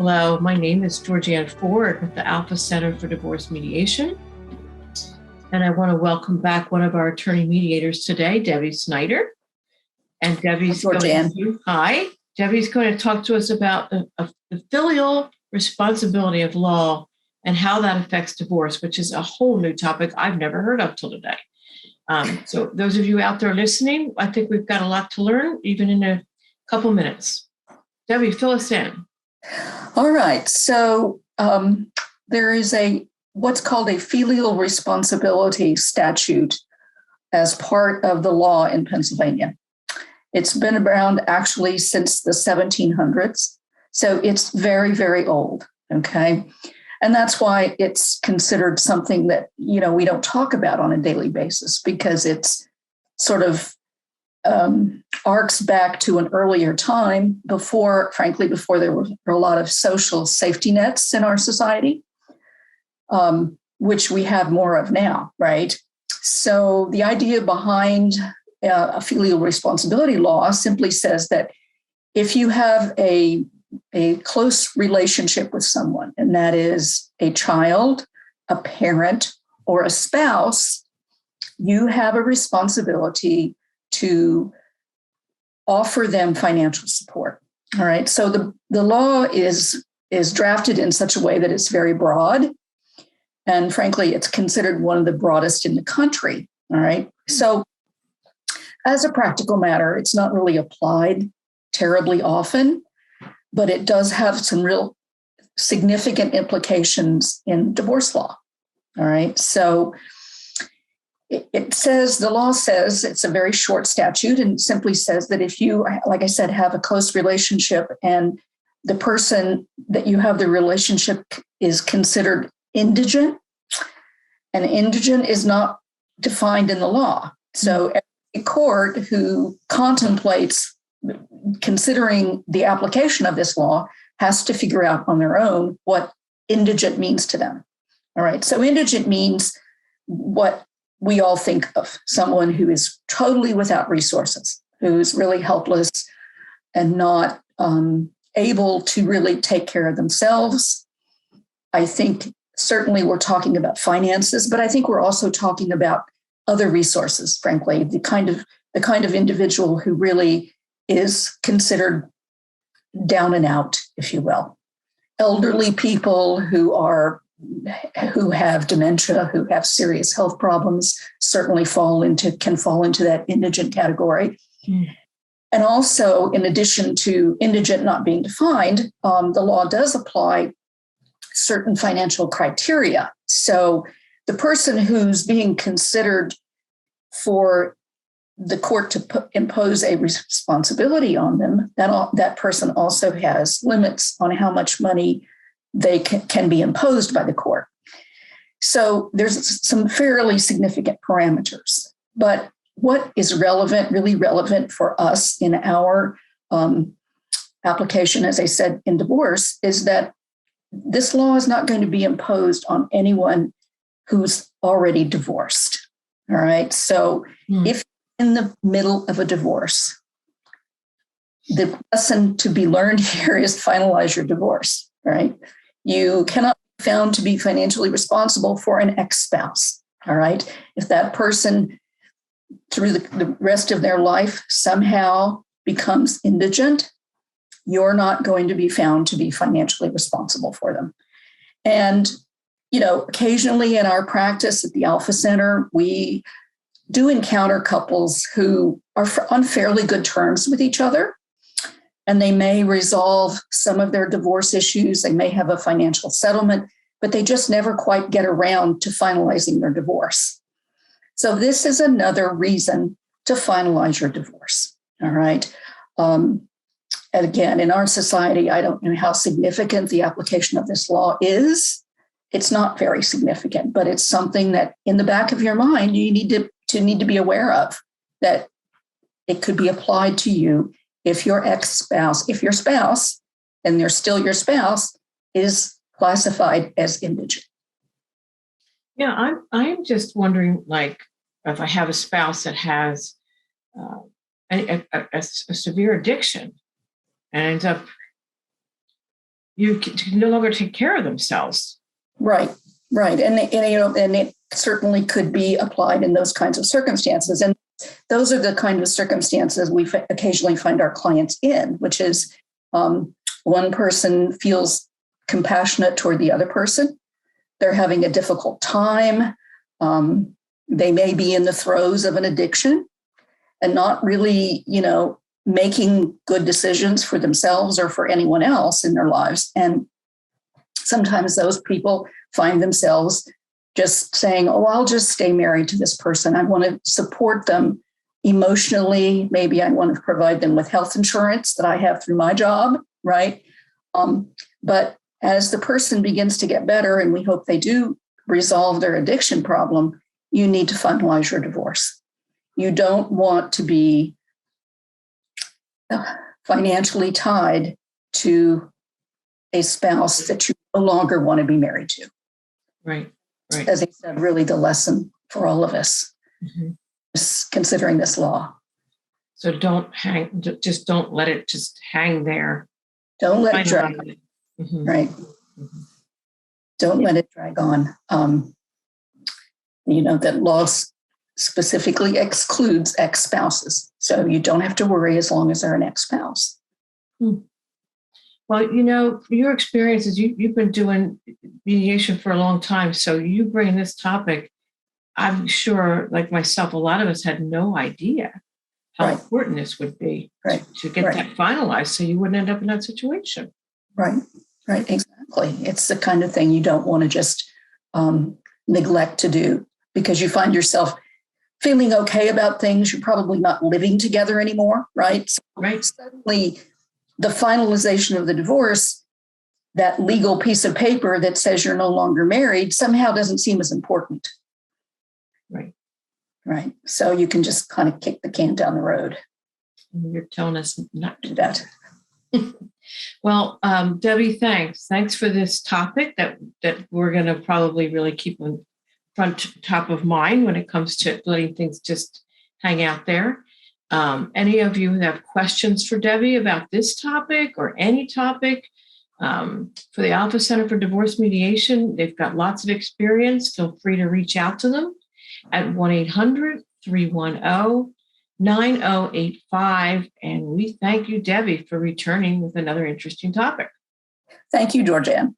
Hello, my name is Georgianne Ford with the Alpha Center for Divorce Mediation. And I want to welcome back one of our attorney mediators today, Debbie Schneider. And Debbie's Debbie's going to talk to us about the filial responsibility of law and how that affects divorce, which is a whole new topic I've never heard of till today. So those of you out there listening, I think we've got a lot to learn, even in a couple minutes. Debbie, fill us in. All right. So there is what's called a filial responsibility statute as part of the law in Pennsylvania. It's been around actually since the 1700s. So it's very, very old. Okay. And that's why it's considered something that, we don't talk about on a daily basis, because it's sort of arcs back to an earlier time before there were a lot of social safety nets in our society, which we have more of now, right? So the idea behind a filial responsibility law simply says that if you have a close relationship with someone, and that is a child, a parent, or a spouse, you have a responsibility to offer them financial support. All right. So the law is drafted in such a way that it's very broad. And frankly, it's considered one of the broadest in the country. All right. So as a practical matter, it's not really applied terribly often, but it does have some real significant implications in divorce law. All right. So the law says, it's a very short statute, and it simply says that if you, like I said, have a close relationship and the person that you have the relationship is considered indigent, and indigent is not defined in the law. So every court who contemplates considering the application of this law has to figure out on their own what indigent means to them. All right. So indigent means what we all think of: someone who is totally without resources, who's really helpless and not able to really take care of themselves. I think certainly we're talking about finances, but I think we're also talking about other resources, frankly, the kind of individual who really is considered down and out, if you will. Elderly people who have dementia, who have serious health problems, certainly can fall into that indigent category. And also, in addition to indigent not being defined, the law does apply certain financial criteria. So the person who's being considered for the court to impose a responsibility on them, that person also has limits on how much money they can be imposed by the court. So there's some fairly significant parameters. But what is really relevant for us in our application, as I said, in divorce, is that this law is not going to be imposed on anyone who's already divorced. All right. So if in the middle of a divorce, the lesson to be learned here is finalize your divorce, right? You cannot be found to be financially responsible for an ex-spouse, all right? If that person, through the rest of their life, somehow becomes indigent, you're not going to be found to be financially responsible for them. And, occasionally in our practice at the Alpha Center, we do encounter couples who are on fairly good terms with each other, and they may resolve some of their divorce issues. They may have a financial settlement, but they just never quite get around to finalizing their divorce. So this is another reason to finalize your divorce. All right. And again, in our society, I don't know how significant the application of this law is. It's not very significant, but it's something that in the back of your mind, you need to be aware of, that it could be applied to you if your spouse, and they're still your spouse, is classified as indigent. Yeah, I'm just wondering, like, if I have a spouse that has a severe addiction and ends up you can no longer take care of themselves. Right. And it certainly could be applied in those kinds of circumstances. And those are the kind of circumstances we occasionally find our clients in, which is one person feels compassionate toward the other person. They're having a difficult time. They may be in the throes of an addiction and not really, making good decisions for themselves or for anyone else in their lives. And sometimes those people find themselves just saying, oh, I'll just stay married to this person. I want to support them emotionally. Maybe I want to provide them with health insurance that I have through my job, right? But as the person begins to get better, and we hope they do resolve their addiction problem, you need to finalize your divorce. You don't want to be financially tied to a spouse that you no longer want to be married to. Right. As I said, really the lesson for all of us is considering this law. So don't let it just hang there. Don't let it drag on. Right. Don't let it drag on. That law specifically excludes ex-spouses. So you don't have to worry as long as they're an ex-spouse. Well, your experiences, you've been doing mediation for a long time. So you bring this topic, I'm sure, like myself, a lot of us had no idea how important this would be to get that finalized so you wouldn't end up in that situation. Right, exactly. It's the kind of thing you don't want to just neglect to do because you find yourself feeling okay about things. You're probably not living together anymore, right? Suddenly, the finalization of the divorce, that legal piece of paper that says you're no longer married, somehow doesn't seem as important. Right. So you can just kind of kick the can down the road. You're telling us not to do that. Well, Debbie, thanks. Thanks for this topic that we're going to probably really keep on top of mind when it comes to letting things just hang out there. Any of you who have questions for Debbie about this topic or any topic, for the Alpha Center for Divorce Mediation, they've got lots of experience. Feel free to reach out to them at 1-800-310-9085. And we thank you, Debbie, for returning with another interesting topic. Thank you, Georgianne.